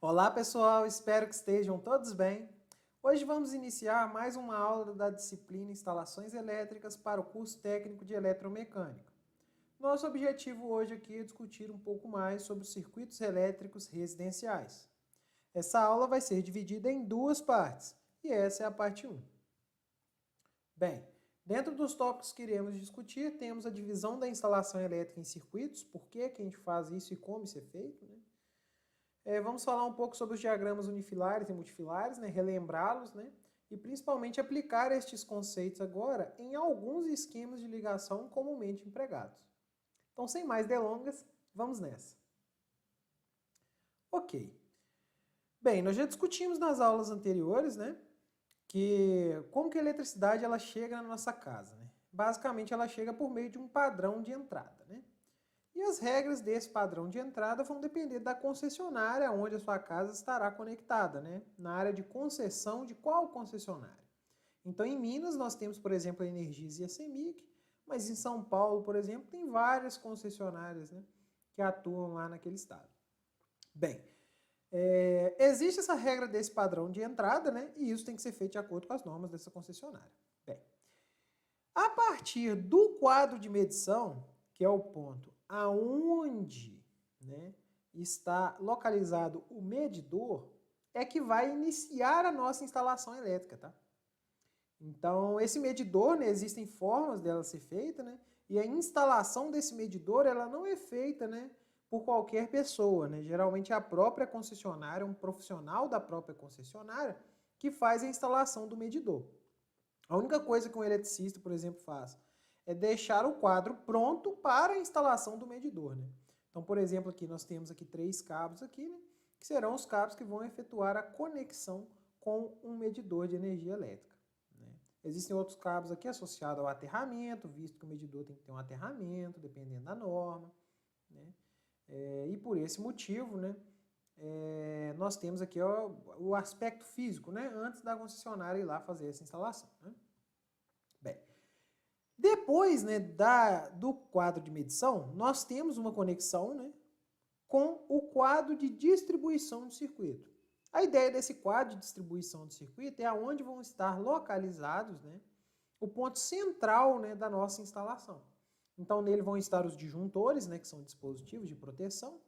Olá pessoal, espero que estejam todos bem. Hoje vamos iniciar mais uma aula da disciplina Instalações Elétricas para o curso técnico de Eletromecânica. Nosso objetivo hoje aqui é discutir um pouco mais sobre os circuitos elétricos residenciais. Essa aula vai ser dividida em duas partes e essa é a parte 1. Bem, dentro dos tópicos que iremos discutir, temos a divisão da instalação elétrica em circuitos, por que a gente faz isso e como isso é feito, né? Vamos falar um pouco sobre os diagramas unifilares e multifilares, né? Relembrá-los, né? E principalmente aplicar estes conceitos agora em alguns esquemas de ligação comumente empregados. Então, sem mais delongas, vamos nessa. Ok. Bem, nós já discutimos nas aulas anteriores, né? Como que a eletricidade ela chega na nossa casa, né? Basicamente, ela chega por meio de um padrão de entrada, né? E as regras desse padrão de entrada vão depender da concessionária onde a sua casa estará conectada, né? Na área de concessão de qual concessionária. Então, em Minas, nós temos, por exemplo, a Energisa e a CEMIG, mas em São Paulo, por exemplo, tem várias concessionárias, né, que atuam lá naquele estado. Bem, existe essa regra desse padrão de entrada, né? E isso tem que ser feito de acordo com as normas dessa concessionária. Bem, a partir do quadro de medição, que é o ponto aonde, né, está localizado o medidor, é que vai iniciar a nossa instalação elétrica, tá? Então, esse medidor, né, existem formas dela ser feita, né? E a instalação desse medidor, ela não é feita, né, por qualquer pessoa, né? Geralmente é a própria concessionária, um profissional da própria concessionária, que faz a instalação do medidor. A única coisa que um eletricista, por exemplo, faz é deixar o quadro pronto para a instalação do medidor, né? Então, por exemplo, aqui nós temos aqui 3 cabos aqui, né, que serão os cabos que vão efetuar a conexão com um medidor de energia elétrica, né? Existem outros cabos aqui associados ao aterramento, visto que o medidor tem que ter um aterramento, dependendo da norma, né? E por esse motivo, né, nós temos aqui o aspecto físico, né, antes da concessionária ir lá fazer essa instalação, né? Bem, depois, né, do quadro de medição, nós temos uma conexão, né, com o quadro de distribuição do circuito. A ideia desse quadro de distribuição do circuito é aonde vão estar localizados, né, o ponto central, né, da nossa instalação. Então, nele vão estar os disjuntores, né, que são dispositivos de proteção,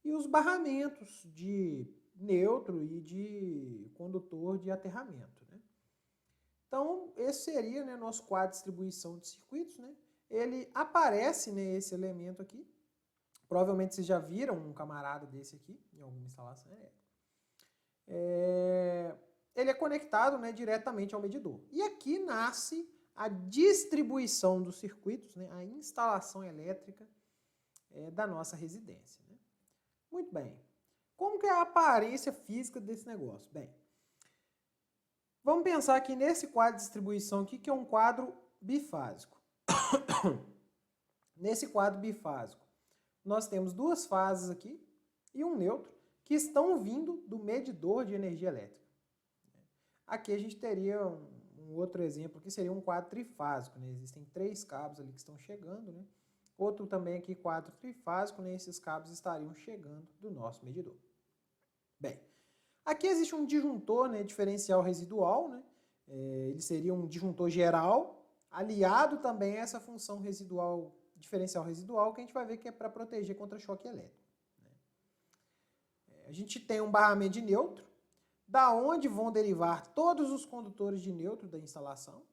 e os barramentos de neutro e de condutor de aterramento, né? Então, esse seria, né, nosso quadro de distribuição de circuitos, né? Ele aparece, né, esse elemento aqui. Provavelmente vocês já viram um camarada desse aqui em alguma instalação elétrica. Ele é conectado, né, diretamente ao medidor. E aqui nasce a distribuição dos circuitos, né, a instalação elétrica da nossa residência, né? Muito bem. Como que é a aparência física desse negócio? Bem, vamos pensar aqui nesse quadro de distribuição aqui, que é um quadro bifásico. Nesse quadro bifásico, nós temos 2 fases aqui e um neutro que estão vindo do medidor de energia elétrica. Aqui a gente teria um outro exemplo que seria um quadro trifásico, né? Existem 3 cabos ali que estão chegando, né? Outro também aqui, quadro trifásico, né? Esses cabos estariam chegando do nosso medidor. Bem, aqui existe um disjuntor, né, diferencial residual, né? Ele seria um disjuntor geral, aliado também a essa função residual, diferencial residual, que a gente vai ver que é para proteger contra choque elétrico, né? A gente tem um barramento de neutro, da onde vão derivar todos os condutores de neutro da instalação.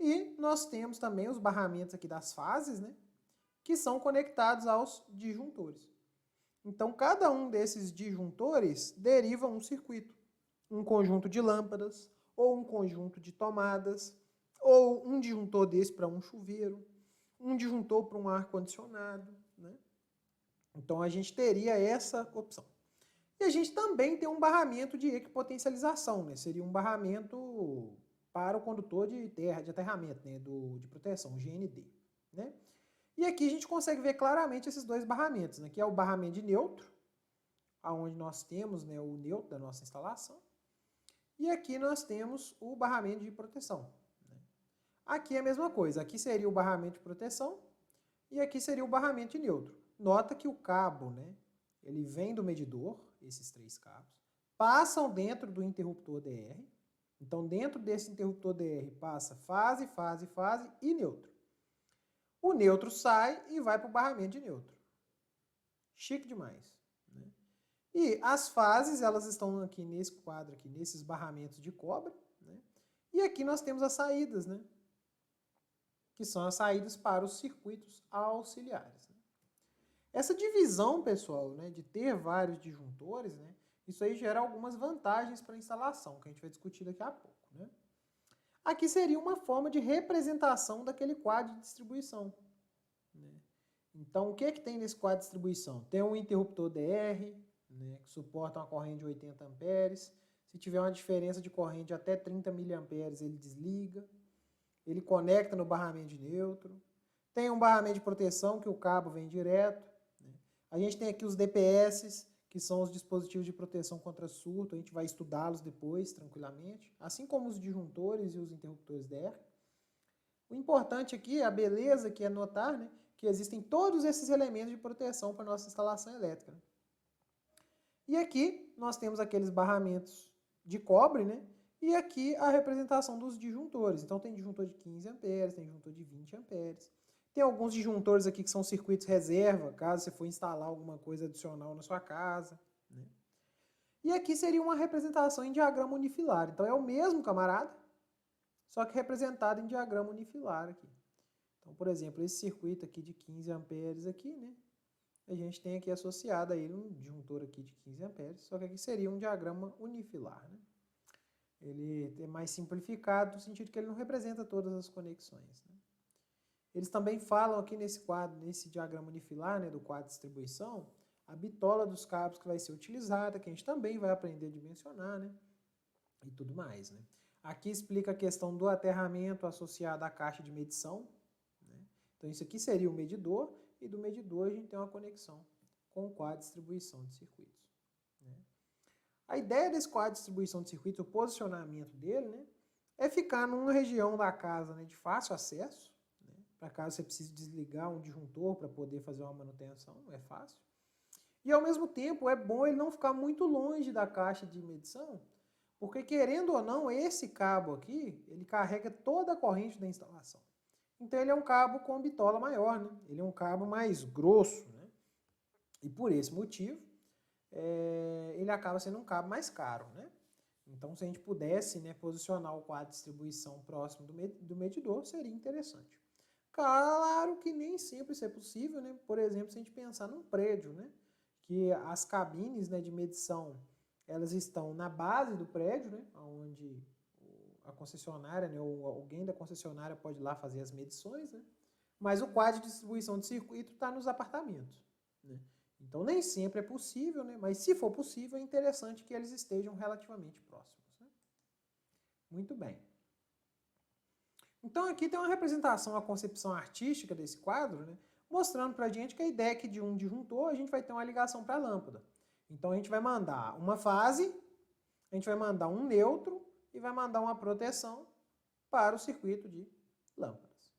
E nós temos também os barramentos aqui das fases, né, que são conectados aos disjuntores. Então, cada um desses disjuntores deriva um circuito, um conjunto de lâmpadas, ou um conjunto de tomadas, ou um disjuntor desse para um chuveiro, um disjuntor para um ar-condicionado, né? Então, a gente teria essa opção. E a gente também tem um barramento de equipotencialização, né? Seria um barramento para o condutor de aterramento, né, de proteção, o GND, né? E aqui a gente consegue ver claramente esses 2 barramentos, né, que é o barramento de neutro, onde nós temos, né, o neutro da nossa instalação, e aqui nós temos o barramento de proteção, né? Aqui é a mesma coisa, aqui seria o barramento de proteção e aqui seria o barramento de neutro. Nota que o cabo, né, ele vem do medidor, esses 3 cabos, passam dentro do interruptor DR. Então, dentro desse interruptor DR passa fase, fase, fase e neutro. O neutro sai e vai para o barramento de neutro. Chique demais, né? E as fases, elas estão aqui nesse quadro, aqui, nesses barramentos de cobre, né? E aqui nós temos as saídas, né? Que são as saídas para os circuitos auxiliares, né? Essa divisão, pessoal, né, de ter vários disjuntores, né, isso aí gera algumas vantagens para a instalação, que a gente vai discutir daqui a pouco, né? Aqui seria uma forma de representação daquele quadro de distribuição, né? Então, o que é que tem nesse quadro de distribuição? Tem um interruptor DR, né, que suporta uma corrente de 80 amperes. Se tiver uma diferença de corrente de até 30 miliamperes, ele desliga. Ele conecta no barramento de neutro. Tem um barramento de proteção, que o cabo vem direto, né? A gente tem aqui os DPS, que são os dispositivos de proteção contra surto. A gente vai estudá-los depois, tranquilamente. Assim como os disjuntores e os interruptores DR. O importante aqui, a beleza aqui é notar, né, que existem todos esses elementos de proteção para a nossa instalação elétrica, né? E aqui nós temos aqueles barramentos de cobre, né? E aqui a representação dos disjuntores. Então tem disjuntor de 15 amperes, tem disjuntor de 20 amperes. Tem alguns disjuntores aqui que são circuitos reserva, caso você for instalar alguma coisa adicional na sua casa, né? E aqui seria uma representação em diagrama unifilar. Então é o mesmo camarada, só que representado em diagrama unifilar aqui. Então, por exemplo, esse circuito aqui de 15 amperes aqui, né? A gente tem aqui associado a ele um disjuntor aqui de 15 amperes, só que aqui seria um diagrama unifilar, né? Ele é mais simplificado no sentido que ele não representa todas as conexões, né? Eles também falam aqui nesse quadro, nesse diagrama unifilar, né, do quadro de distribuição, a bitola dos cabos que vai ser utilizada, que a gente também vai aprender a dimensionar, né? E tudo mais, né? Aqui explica a questão do aterramento associado à caixa de medição, né? Então isso aqui seria o medidor, e do medidor a gente tem uma conexão com o quadro de distribuição de circuitos, né? A ideia desse quadro de distribuição de circuitos, o posicionamento dele, né, é ficar numa região da casa, né, de fácil acesso, né, para caso você precise desligar um disjuntor para poder fazer uma manutenção, é fácil. E ao mesmo tempo é bom ele não ficar muito longe da caixa de medição, porque querendo ou não, esse cabo aqui, ele carrega toda a corrente da instalação. Então ele é um cabo com bitola maior, né? Ele é um cabo mais grosso, né? E por esse motivo, ele acaba sendo um cabo mais caro, né? Então, se a gente pudesse, né, posicionar o quadro de distribuição próximo do medidor, seria interessante. Claro que nem sempre isso é possível, né? Por exemplo, se a gente pensar num prédio, né, que as cabines, né, de medição, elas estão na base do prédio, né, onde a concessionária, né, ou alguém da concessionária pode ir lá fazer as medições, né? Mas o quadro de distribuição de circuito está nos apartamentos, né? Então nem sempre é possível, né? Mas se for possível, é interessante que eles estejam relativamente próximos, né? Muito bem. Então aqui tem uma representação, a concepção artística desse quadro, né, mostrando para a gente que a ideia é que de um disjuntor a gente vai ter uma ligação para a lâmpada. Então a gente vai mandar uma fase, a gente vai mandar um neutro e vai mandar uma proteção para o circuito de lâmpadas.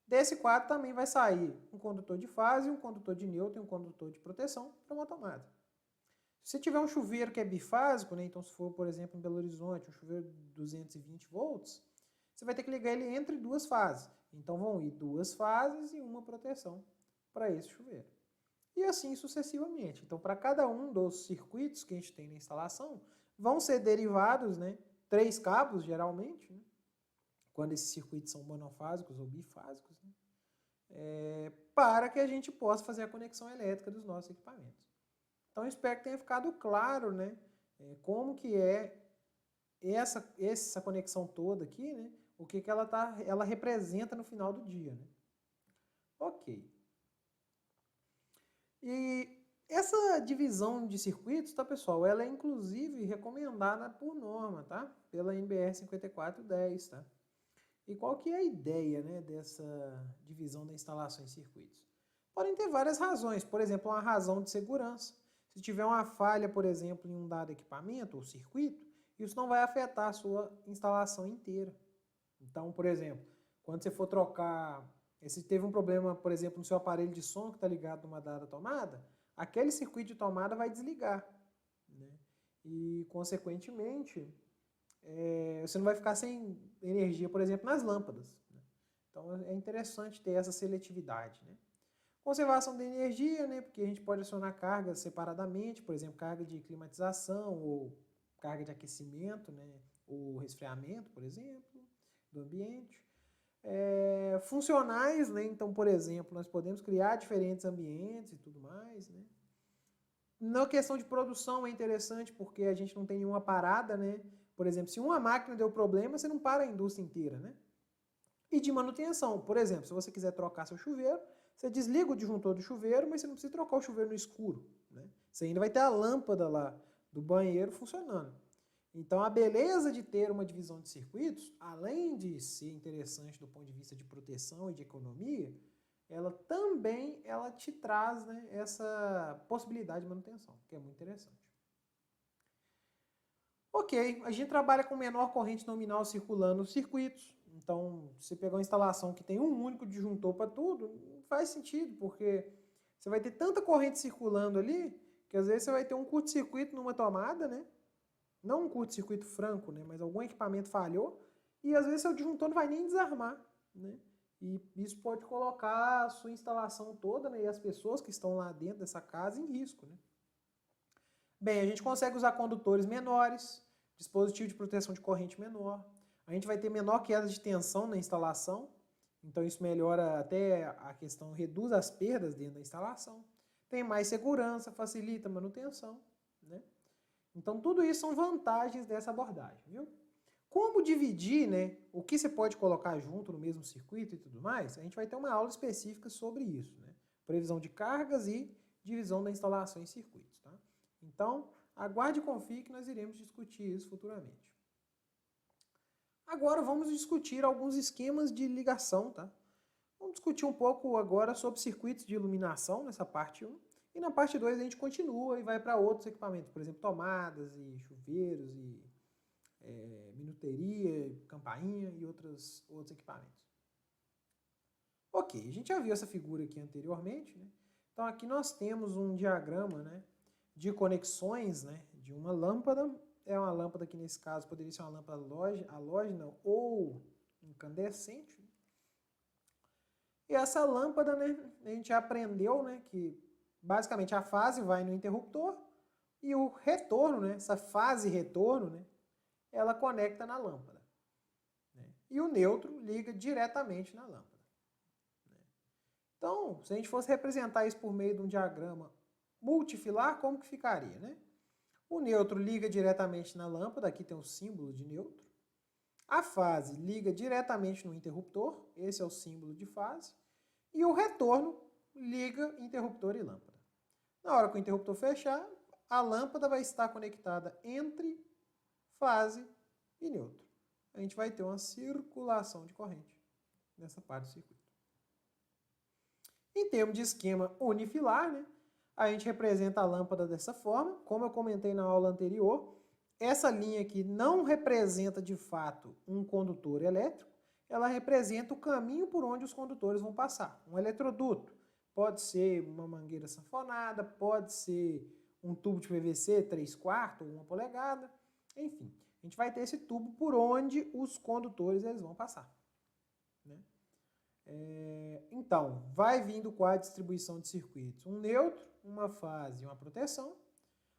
Desse quadro também vai sair um condutor de fase, um condutor de neutro e um condutor de proteção para uma tomada. Se você tiver um chuveiro que é bifásico, né, então se for, por exemplo, em Belo Horizonte, um chuveiro de 220 volts, você vai ter que ligar ele entre duas fases. Então vão ir duas fases e uma proteção para esse chuveiro. E assim sucessivamente. Então, para cada um dos circuitos que a gente tem na instalação, vão ser derivados, né, 3 cabos, geralmente, né, quando esses circuitos são monofásicos ou bifásicos, né, para que a gente possa fazer a conexão elétrica dos nossos equipamentos. Então, eu espero que tenha ficado claro, né, como que é essa conexão toda aqui, né, o que ela representa no final do dia, né? Ok. E essa divisão de circuitos, tá, pessoal? Ela é inclusive recomendada por norma, tá? Pela NBR 5410, tá? E qual que é a ideia, né, dessa divisão da instalação em circuitos? Podem ter várias razões. Por exemplo, uma razão de segurança. Se tiver uma falha, por exemplo, em um dado equipamento ou circuito, isso não vai afetar a sua instalação inteira. Então, por exemplo, quando você for trocar, se teve um problema, por exemplo, no seu aparelho de som que está ligado numa dada tomada, aquele circuito de tomada vai desligar, né? E, consequentemente, você não vai ficar sem energia, por exemplo, nas lâmpadas, né? Então, é interessante ter essa seletividade, né? Conservação da energia, né? Porque a gente pode acionar cargas separadamente, por exemplo, carga de climatização ou carga de aquecimento, né? Ou resfriamento, por exemplo, do ambiente. Funcionais, né? Então, por exemplo, nós podemos criar diferentes ambientes e tudo mais, né? Na questão de produção é interessante porque a gente não tem nenhuma parada, né? Por exemplo, se uma máquina deu problema, você não para a indústria inteira, né? E de manutenção, por exemplo, se você quiser trocar seu chuveiro, você desliga o disjuntor do chuveiro, mas você não precisa trocar o chuveiro no escuro, né? Você ainda vai ter a lâmpada lá do banheiro funcionando. Então, a beleza de ter uma divisão de circuitos, além de ser interessante do ponto de vista de proteção e de economia, ela também te traz, né, essa possibilidade de manutenção, que é muito interessante. Ok, a gente trabalha com menor corrente nominal circulando nos circuitos. Então, se você pegar uma instalação que tem um único disjuntor para tudo, não faz sentido, porque você vai ter tanta corrente circulando ali, que às vezes você vai ter um curto-circuito numa tomada, né? Não um curto-circuito franco, né? Mas algum equipamento falhou, e às vezes seu disjuntor não vai nem desarmar, né? E isso pode colocar a sua instalação toda, né, e as pessoas que estão lá dentro dessa casa em risco, né? Bem, a gente consegue usar condutores menores, dispositivo de proteção de corrente menor. A gente vai ter menor queda de tensão na instalação, então isso melhora até a questão, reduz as perdas dentro da instalação. Tem mais segurança, facilita a manutenção, né? Então tudo isso são vantagens dessa abordagem, viu? Como dividir, né, o que você pode colocar junto no mesmo circuito e tudo mais, a gente vai ter uma aula específica sobre isso, né? Previsão de cargas e divisão da instalação em circuitos, tá? Então, aguarde e confie que nós iremos discutir isso futuramente. Agora vamos discutir alguns esquemas de ligação, tá? Vamos discutir um pouco agora sobre circuitos de iluminação nessa parte 1. E na parte 2 a gente continua e vai para outros equipamentos, por exemplo, tomadas e chuveiros e minuteria, campainha e outros equipamentos. Ok, a gente já viu essa figura aqui anteriormente, né? Então aqui nós temos um diagrama, né, de conexões, né, de uma lâmpada. É uma lâmpada que nesse caso poderia ser uma lâmpada halógena ou incandescente. E essa lâmpada, né, a gente já aprendeu, né, que basicamente a fase vai no interruptor e o retorno, né, essa fase retorno, né, ela conecta na lâmpada, né? E o neutro liga diretamente na lâmpada, né? Então, se a gente fosse representar isso por meio de um diagrama multifilar, como que ficaria, né? O neutro liga diretamente na lâmpada, aqui tem o símbolo de neutro. A fase liga diretamente no interruptor, esse é o símbolo de fase. E o retorno liga interruptor e lâmpada. Na hora que o interruptor fechar, a lâmpada vai estar conectada entre fase e neutro. A gente vai ter uma circulação de corrente nessa parte do circuito. Em termos de esquema unifilar, né, a gente representa a lâmpada dessa forma. Como eu comentei na aula anterior, essa linha aqui não representa de fato um condutor elétrico, ela representa o caminho por onde os condutores vão passar. Um eletroduto pode ser uma mangueira sanfonada, pode ser um tubo de PVC 3/4 ou 1 polegada, enfim. A gente vai ter esse tubo por onde os condutores eles vão passar, né? Então, vai vindo com a distribuição de circuitos um neutro, uma fase e uma proteção.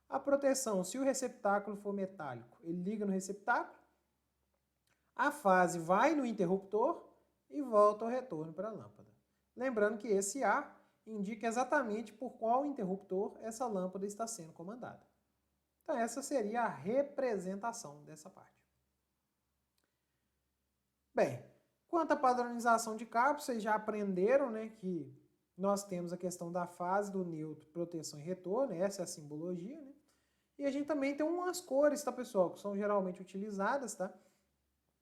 A proteção, se o receptáculo for metálico, ele liga no receptáculo. A fase vai no interruptor e volta ao retorno para a lâmpada. Lembrando que esse A indica exatamente por qual interruptor essa lâmpada está sendo comandada. Então essa seria a representação dessa parte. Bem, quanto à padronização de cabos, vocês já aprenderam, né, que nós temos a questão da fase, do neutro, proteção e retorno, essa é a simbologia, né? E a gente também tem umas cores, tá, pessoal, que são geralmente utilizadas, tá?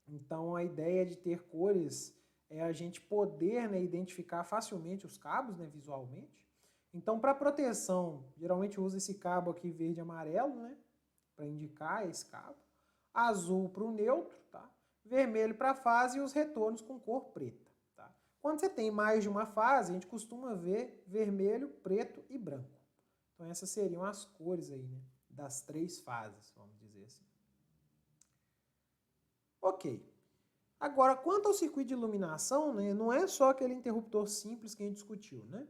Então a ideia de ter cores é a gente poder, né, identificar facilmente os cabos, né, visualmente. Então, para proteção, geralmente usa esse cabo aqui verde e amarelo, né, para indicar esse cabo. Azul para o neutro, tá? Vermelho para a fase e os retornos com cor preta, tá? Quando você tem mais de uma fase, a gente costuma ver vermelho, preto e branco. Então essas seriam as cores aí, né, das 3 fases, vamos dizer assim. Ok. Agora, quanto ao circuito de iluminação, né, não é só aquele interruptor simples que a gente discutiu, né?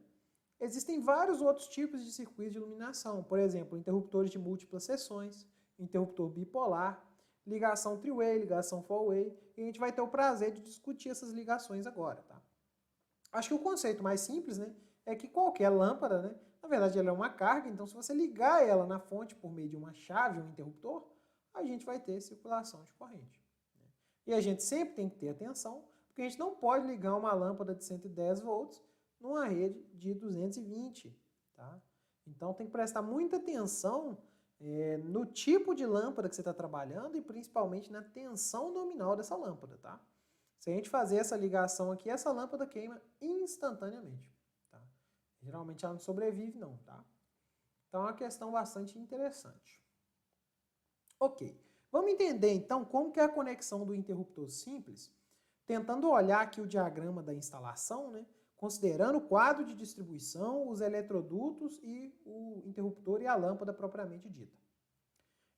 Existem vários outros tipos de circuitos de iluminação, por exemplo, interruptores de múltiplas seções, interruptor bipolar, ligação three-way, ligação four-way, e a gente vai ter o prazer de discutir essas ligações agora, tá? Acho que o conceito mais simples, né, é que qualquer lâmpada, né, na verdade ela é uma carga, então se você ligar ela na fonte por meio de uma chave, um interruptor, a gente vai ter circulação de corrente. Né? E a gente sempre tem que ter atenção, porque a gente não pode ligar uma lâmpada de 110 volts numa rede de 220, tá? Então tem que prestar muita atenção no tipo de lâmpada que você está trabalhando e principalmente na tensão nominal dessa lâmpada, tá? Se a gente fazer essa ligação aqui, essa lâmpada queima instantaneamente, tá? Geralmente ela não sobrevive não, tá? Então é uma questão bastante interessante. Ok, vamos entender então como que é a conexão do interruptor simples, tentando olhar aqui o diagrama da instalação, né? Considerando o quadro de distribuição, os eletrodutos e o interruptor e a lâmpada propriamente dita.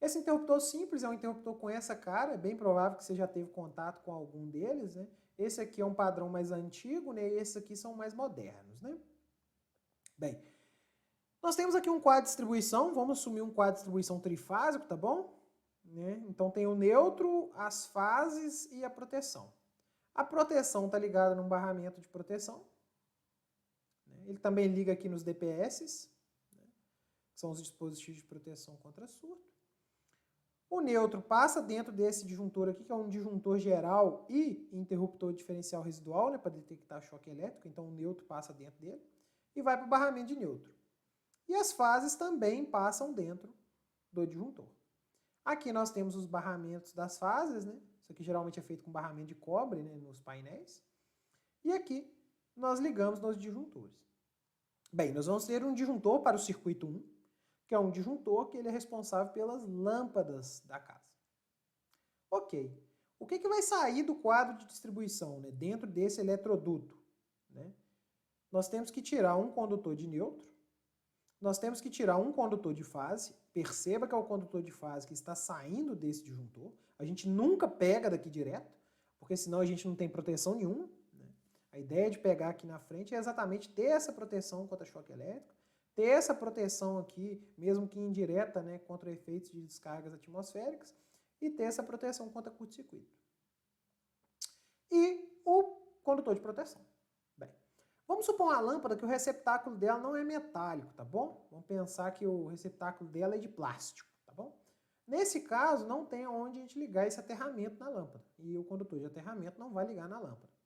Esse interruptor simples é um interruptor com essa cara, é bem provável que você já teve contato com algum deles, né? Esse aqui é um padrão mais antigo, né? E esses aqui são mais modernos, né? Bem, nós temos aqui um quadro de distribuição, vamos assumir um quadro de distribuição trifásico, tá bom? Né? Então tem o neutro, as fases e a proteção. A proteção está ligada num barramento de proteção. Ele também liga aqui nos DPS, né, que são os dispositivos de proteção contra surto. O neutro passa dentro desse disjuntor aqui, que é um disjuntor geral e interruptor diferencial residual, né, para detectar choque elétrico. Então o neutro passa dentro dele e vai para o barramento de neutro. E as fases também passam dentro do disjuntor. Aqui nós temos os barramentos das fases, né? Isso aqui geralmente é feito com barramento de cobre, né, nos painéis. E aqui nós ligamos nos disjuntores. Bem, nós vamos ter um disjuntor para o circuito 1, que é um disjuntor que ele é responsável pelas lâmpadas da casa. Ok. O que vai sair do quadro de distribuição, né, dentro desse eletroduto? Né? Nós temos que tirar um condutor de neutro, nós temos que tirar um condutor de fase, perceba que é o condutor de fase que está saindo desse disjuntor, a gente nunca pega daqui direto, porque senão a gente não tem proteção nenhuma. A ideia de pegar aqui na frente é exatamente ter essa proteção contra choque elétrico, ter essa proteção aqui, mesmo que indireta, né, contra efeitos de descargas atmosféricas, e ter essa proteção contra curto-circuito. E o condutor de proteção. Bem, vamos supor uma lâmpada que o receptáculo dela não é metálico, tá bom? Vamos pensar que o receptáculo dela é de plástico, tá bom? Nesse caso, não tem onde a gente ligar esse aterramento na lâmpada, e o condutor de aterramento não vai ligar na lâmpada.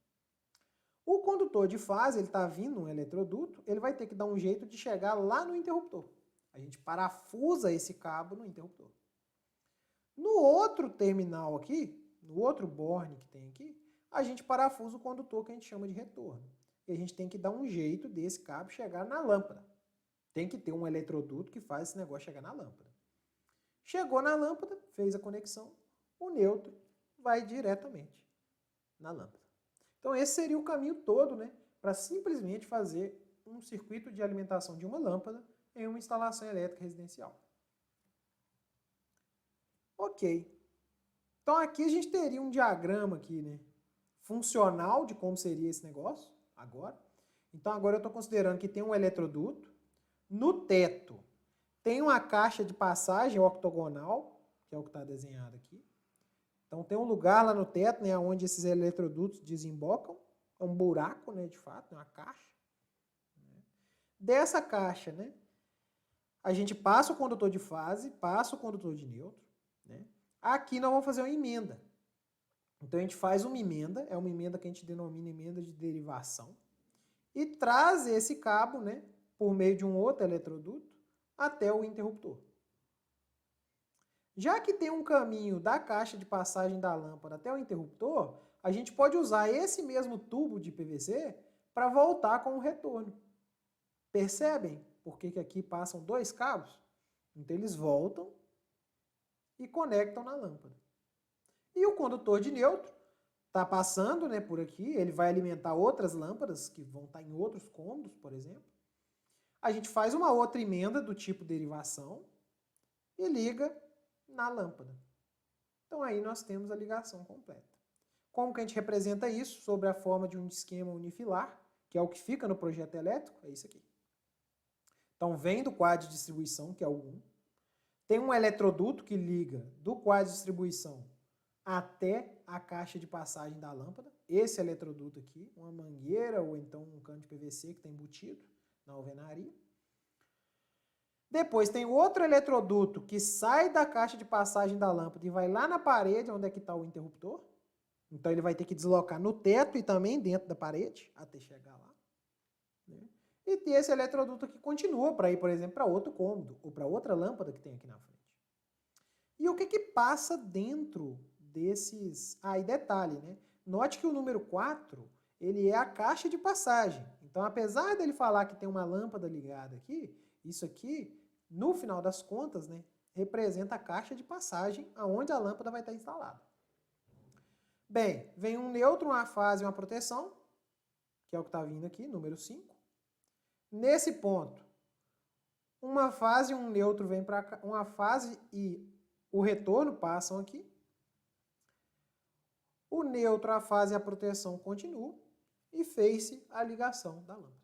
O condutor de fase, ele está vindo um eletroduto, ele vai ter que dar um jeito de chegar lá no interruptor. A gente parafusa esse cabo no interruptor. No outro terminal aqui, no outro borne que tem aqui, a gente parafusa o condutor que a gente chama de retorno. E a gente tem que dar um jeito desse cabo chegar na lâmpada. Tem que ter um eletroduto que faz esse negócio chegar na lâmpada. Chegou na lâmpada, fez a conexão, o neutro vai diretamente na lâmpada. Então esse seria o caminho todo, né, para simplesmente fazer um circuito de alimentação de uma lâmpada em uma instalação elétrica residencial. Ok. Então aqui a gente teria um diagrama aqui, né, funcional de como seria esse negócio agora. Então agora eu estou considerando que tem um eletroduto, no teto tem uma caixa de passagem octogonal, que é o que está desenhado aqui. Então tem um lugar lá no teto, né, onde esses eletrodutos desembocam, é um buraco, né, de fato, é uma caixa. Dessa caixa, né, a gente passa o condutor de fase, passa o condutor de neutro. Né? Aqui nós vamos fazer uma emenda. Então a gente faz uma emenda, é uma emenda que a gente denomina emenda de derivação, e traz esse cabo, né, por meio de um outro eletroduto até o interruptor. Já que tem um caminho da caixa de passagem da lâmpada até o interruptor, a gente pode usar esse mesmo tubo de PVC para voltar com o retorno. Percebem por que aqui passam dois cabos? Então eles voltam e conectam na lâmpada. E o condutor de neutro está passando, né, por aqui, ele vai alimentar outras lâmpadas que vão estar em outros cômodos, por exemplo. A gente faz uma outra emenda do tipo derivação e liga na lâmpada. Então aí nós temos a ligação completa. Como que a gente representa isso? Sobre a forma de um esquema unifilar, que é o que fica no projeto elétrico, é isso aqui. Então vem do quadro de distribuição, que é o 1. Tem um eletroduto que liga do quadro de distribuição até a caixa de passagem da lâmpada. Esse eletroduto aqui, uma mangueira ou então um cano de PVC que está embutido na alvenaria. Depois tem outro eletroduto que sai da caixa de passagem da lâmpada e vai lá na parede, onde é que está o interruptor. Então ele vai ter que deslocar no teto e também dentro da parede, até chegar lá. Né? E tem esse eletroduto que continua para ir, por exemplo, para outro cômodo, ou para outra lâmpada que tem aqui na frente. E o que que passa dentro desses... Ah, e detalhe, né? Note que o número 4, ele é a caixa de passagem. Então, apesar dele falar que tem uma lâmpada ligada aqui, isso aqui, no final das contas, né, representa a caixa de passagem aonde a lâmpada vai estar instalada. Bem, vem um nêutron, uma fase e uma proteção, que é o que está vindo aqui, número 5. Nesse ponto, uma fase e um nêutron vem para cá, uma fase e o retorno passam aqui. O nêutron, a fase e a proteção continuam e fez-se a ligação da lâmpada.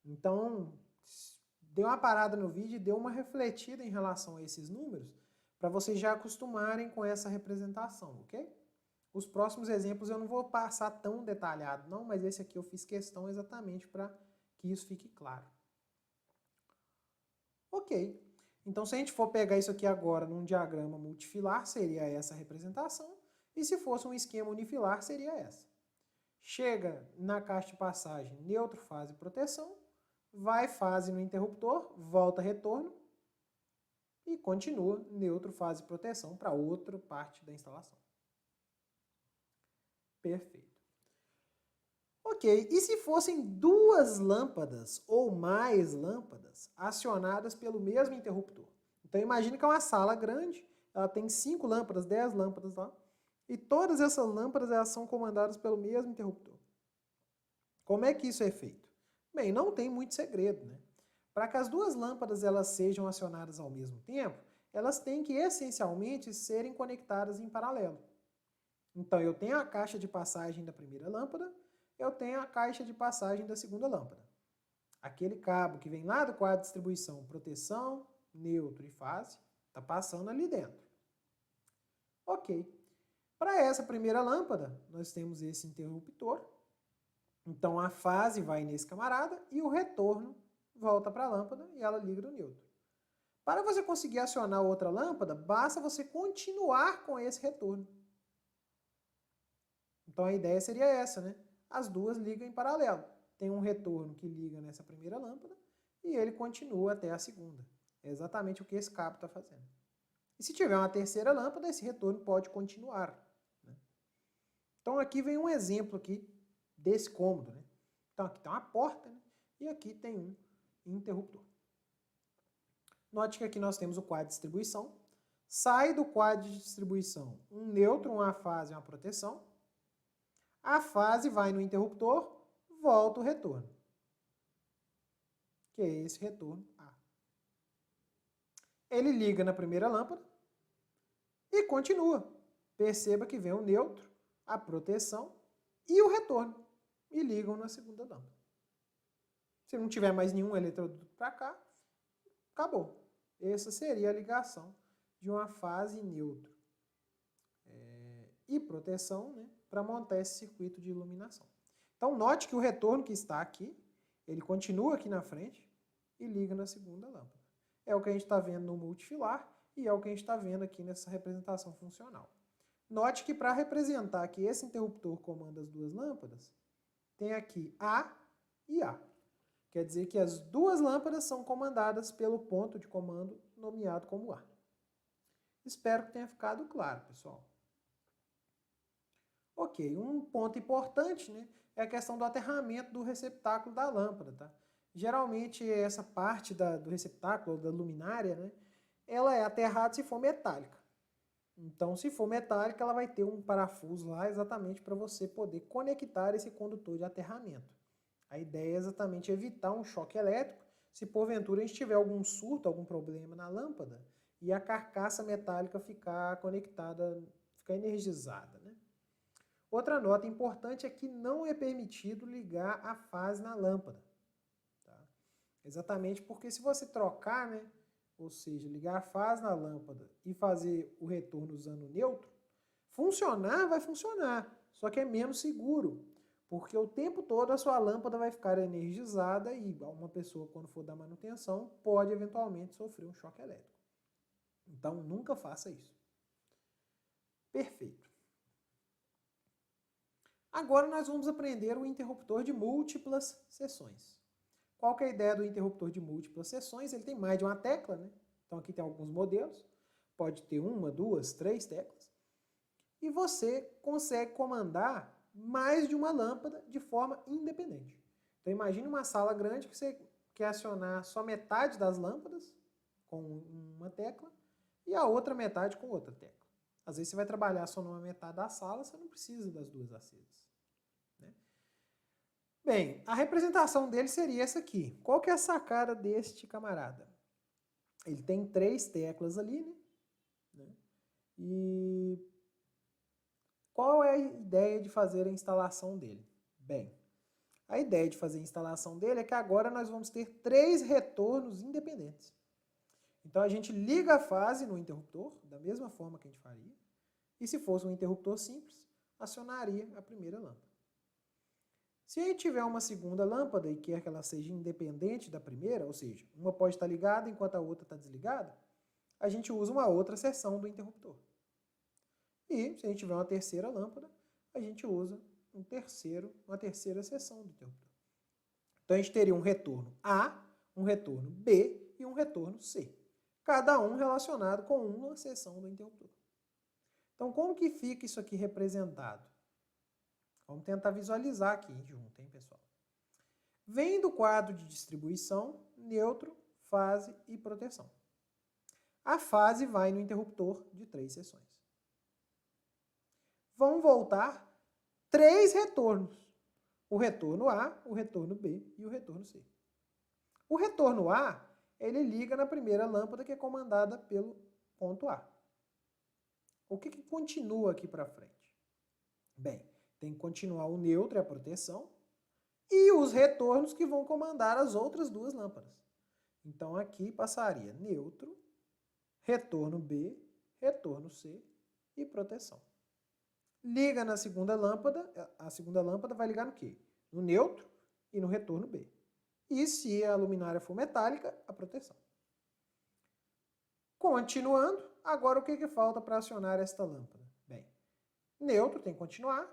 Então, dê uma parada no vídeo e dê uma refletida em relação a esses números para vocês já acostumarem com essa representação, ok? Os próximos exemplos eu não vou passar tão detalhado, não, mas esse aqui eu fiz questão exatamente para que isso fique claro. Ok. Então, se a gente for pegar isso aqui agora num diagrama multifilar, seria essa representação. E se fosse um esquema unifilar, seria essa. Chega na caixa de passagem, neutro, fase, proteção. Vai fase no interruptor, volta retorno. E continua neutro, fase, proteção para outra parte da instalação. Perfeito. Ok, e se fossem duas lâmpadas ou mais lâmpadas acionadas pelo mesmo interruptor? Então imagine que é uma sala grande, ela tem 5 lâmpadas, 10 lâmpadas lá, e todas essas lâmpadas elas são comandadas pelo mesmo interruptor. Como é que isso é feito? Bem, não tem muito segredo, né? Para que as duas lâmpadas elas sejam acionadas ao mesmo tempo, elas têm que essencialmente serem conectadas em paralelo. Então eu tenho a caixa de passagem da primeira lâmpada, eu tenho a caixa de passagem da segunda lâmpada. Aquele cabo que vem lá do quadro de distribuição, proteção, neutro e fase, está passando ali dentro. Ok. Para essa primeira lâmpada, nós temos esse interruptor. Então a fase vai nesse camarada e o retorno volta para a lâmpada e ela liga no neutro. Para você conseguir acionar outra lâmpada, basta você continuar com esse retorno. Então a ideia seria essa, né? As duas ligam em paralelo. Tem um retorno que liga nessa primeira lâmpada e ele continua até a segunda. É exatamente o que esse cabo está fazendo. E se tiver uma terceira lâmpada, esse retorno pode continuar. Né? Então aqui vem um exemplo aqui desse cômodo. Né? Então aqui tem uma porta, né? E aqui tem um interruptor. Note que aqui nós temos o quadro de distribuição. Sai do quadro de distribuição um nêutron, uma fase e uma proteção. A fase vai no interruptor, volta o retorno, que é esse retorno A. Ele liga na primeira lâmpada e continua. Perceba que vem o neutro, a proteção e o retorno e ligam na segunda lâmpada. Se não tiver mais nenhum eletroduto para cá, acabou. Essa seria a ligação de uma fase neutro e proteção, né, para montar esse circuito de iluminação. Então note que o retorno que está aqui, ele continua aqui na frente e liga na segunda lâmpada. É o que a gente está vendo no multifilar e é o que a gente está vendo aqui nessa representação funcional. Note que para representar que esse interruptor comanda as duas lâmpadas, tem aqui A e A. Quer dizer que as duas lâmpadas são comandadas pelo ponto de comando nomeado como A. Espero que tenha ficado claro, pessoal. Ok, um ponto importante, né, é a questão do aterramento do receptáculo da lâmpada. Tá? Geralmente essa parte do receptáculo, da luminária, né, ela é aterrada se for metálica. Então, se for metálica, ela vai ter um parafuso lá exatamente para você poder conectar esse condutor de aterramento. A ideia é exatamente evitar um choque elétrico se porventura a gente tiver algum surto, algum problema na lâmpada e a carcaça metálica ficar conectada, ficar energizada, né? Outra nota importante é que não é permitido ligar a fase na lâmpada. Tá? Exatamente porque se você trocar, né, ou seja, ligar a fase na lâmpada e fazer o retorno usando o neutro, funcionar vai funcionar, só que é menos seguro, porque o tempo todo a sua lâmpada vai ficar energizada e uma pessoa, quando for dar manutenção, pode eventualmente sofrer um choque elétrico. Então, nunca faça isso. Perfeito. Agora nós vamos aprender o interruptor de múltiplas seções. Qual que é a ideia do interruptor de múltiplas seções? Ele tem mais de uma tecla, né? Então aqui tem alguns modelos. Pode ter uma, duas, três teclas. E você consegue comandar mais de uma lâmpada de forma independente. Então imagine uma sala grande que você quer acionar só metade das lâmpadas com uma tecla e a outra metade com outra tecla. Às vezes você vai trabalhar só numa metade da sala, você não precisa das duas acesas. Né? Bem, a representação dele seria essa aqui. Qual que é a sacada deste camarada? Ele tem três teclas ali, né? E qual é a ideia de fazer a instalação dele? Bem, a ideia de fazer a instalação dele é que agora nós vamos ter três retornos independentes. Então a gente liga a fase no interruptor, da mesma forma que a gente faria, e se fosse um interruptor simples, acionaria a primeira lâmpada. Se a gente tiver uma segunda lâmpada e quer que ela seja independente da primeira, ou seja, uma pode estar ligada enquanto a outra está desligada, a gente usa uma outra seção do interruptor. E se a gente tiver uma terceira lâmpada, a gente usa uma terceira seção do interruptor. Então a gente teria um retorno A, um retorno B e um retorno C. Cada um relacionado com uma seção do interruptor. Então como que fica isso aqui representado? Vamos tentar visualizar aqui junto, hein, pessoal? Vem do quadro de distribuição, neutro, fase e proteção. A fase vai no interruptor de 3 seções. Vão voltar 3 retornos. O retorno A, o retorno B e o retorno C. O retorno A, ele liga na primeira lâmpada que é comandada pelo ponto A. O que continua aqui para frente? Bem, tem que continuar o neutro e a proteção e os retornos que vão comandar as outras duas lâmpadas. Então aqui passaria neutro, retorno B, retorno C e proteção. Liga na segunda lâmpada, a segunda lâmpada vai ligar no quê? No neutro e no retorno B. E se a luminária for metálica, a proteção. Continuando, agora o que falta para acionar esta lâmpada? Bem, neutro tem que continuar,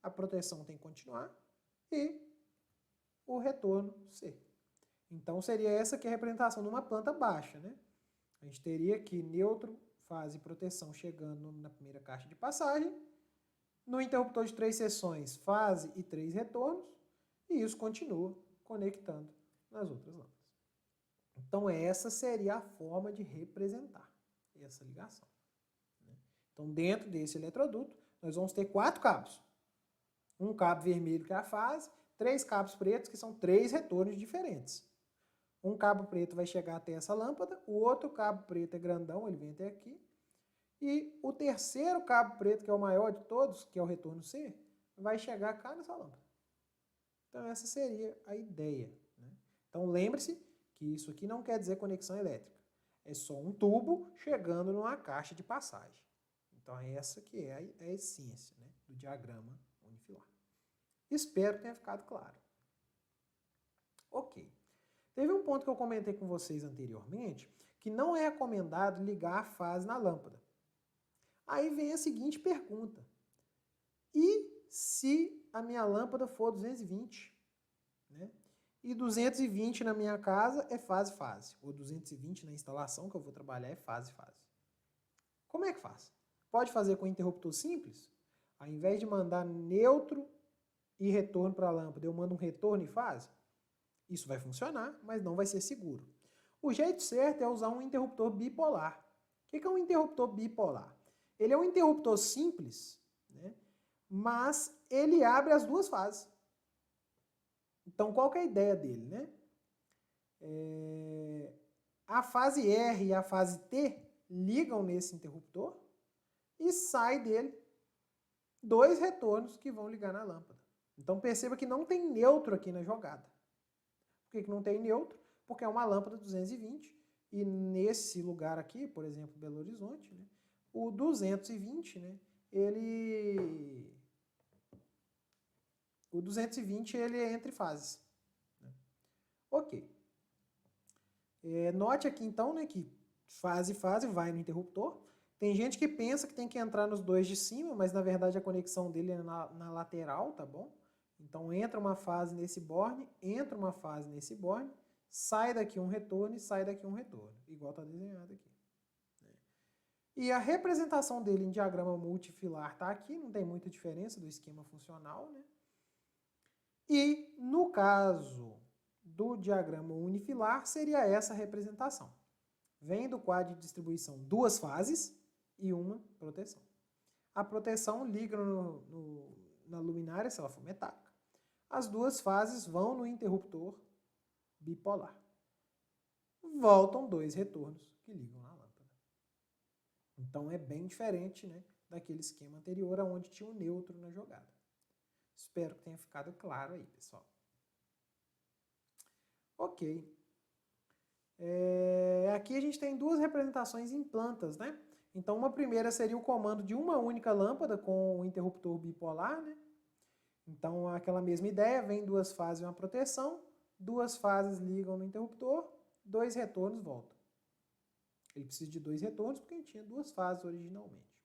a proteção tem que continuar e o retorno C. Então seria essa aqui a representação de uma planta baixa, né? A gente teria aqui neutro, fase e proteção chegando na primeira caixa de passagem, no interruptor de 3 seções, fase e 3 retornos, e isso continua conectando nas outras lâmpadas. Então essa seria a forma de representar essa ligação. Então dentro desse eletroduto, nós vamos ter 4 cabos. Um cabo vermelho que é a fase, 3 cabos pretos que são 3 retornos diferentes. Um cabo preto vai chegar até essa lâmpada, o outro cabo preto é grandão, ele vem até aqui, e o terceiro cabo preto, que é o maior de todos, que é o retorno C, vai chegar cá nessa lâmpada. Então essa seria a ideia. Né? Então lembre-se que isso aqui não quer dizer conexão elétrica. É só um tubo chegando numa caixa de passagem. Então essa que é a essência, né, do diagrama unifilar. Espero que tenha ficado claro. Ok. Teve um ponto que eu comentei com vocês anteriormente, que não é recomendado ligar a fase na lâmpada. Aí vem a seguinte pergunta. E se a minha lâmpada for 220? Né? E 220 na minha casa é fase-fase. Ou 220 na instalação que eu vou trabalhar é fase-fase. Como é que faz? Pode fazer com interruptor simples? Ao invés de mandar neutro e retorno para a lâmpada, eu mando um retorno e fase? Isso vai funcionar, mas não vai ser seguro. O jeito certo é usar um interruptor bipolar. O que é um interruptor bipolar? Ele é um interruptor simples, né? Mas ele abre as duas fases. Então, qual que é a ideia dele? Né? A fase R e a fase T ligam nesse interruptor e sai dele dois retornos que vão ligar na lâmpada. Então perceba que não tem neutro aqui na jogada. Por que não tem neutro? Porque é uma lâmpada 220 e nesse lugar aqui, por exemplo, Belo Horizonte, né, o 220, né, o 220 ele é entre fases. Né? Ok. Note aqui então, né, que fase vai no interruptor. Tem gente que pensa que tem que entrar nos dois de cima, mas na verdade a conexão dele é na lateral, tá bom? Então entra uma fase nesse borne, entra uma fase nesse borne, sai daqui um retorno e sai daqui um retorno, igual está desenhado aqui. E a representação dele em diagrama multifilar está aqui, não tem muita diferença do esquema funcional, né? E no caso do diagrama unifilar, seria essa representação. Vem do quadro de distribuição duas fases e uma proteção. A proteção liga na luminária, se ela for metálica. As duas fases vão no interruptor bipolar. Voltam dois retornos que ligam na lâmpada. Então é bem diferente, né, daquele esquema anterior, onde tinha um neutro na jogada. Espero que tenha ficado claro aí, pessoal. Ok. Aqui a gente tem duas representações em plantas, né? Então uma primeira seria o comando de uma única lâmpada com o interruptor bipolar, né? Então aquela mesma ideia, vem duas fases e uma proteção, duas fases ligam no interruptor, dois retornos voltam. Ele precisa de dois retornos porque ele tinha duas fases originalmente.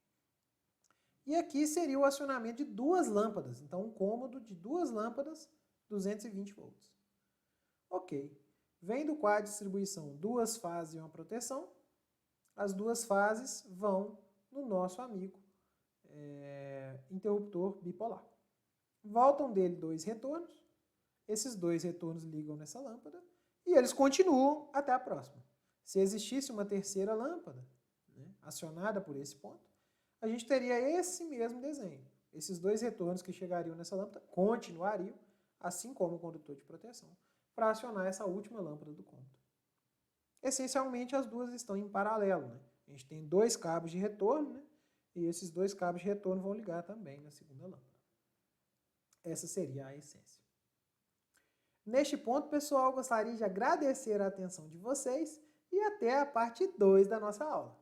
E aqui seria o acionamento de duas lâmpadas, então um cômodo de duas lâmpadas, 220 volts. Ok. Vem do quadro de distribuição duas fases e uma proteção. As duas fases vão no nosso amigo interruptor bipolar. Voltam dele dois retornos. Esses dois retornos ligam nessa lâmpada e eles continuam até a próxima. Se existisse uma terceira lâmpada, né, acionada por esse ponto, a gente teria esse mesmo desenho. Esses dois retornos que chegariam nessa lâmpada continuariam, assim como o condutor de proteção, para acionar essa última lâmpada do cômodo. Essencialmente, as duas estão em paralelo. Né? A gente tem dois cabos de retorno, né? E esses dois cabos de retorno vão ligar também na segunda lâmpada. Essa seria a essência. Neste ponto, pessoal, gostaria de agradecer a atenção de vocês e até a parte 2 da nossa aula.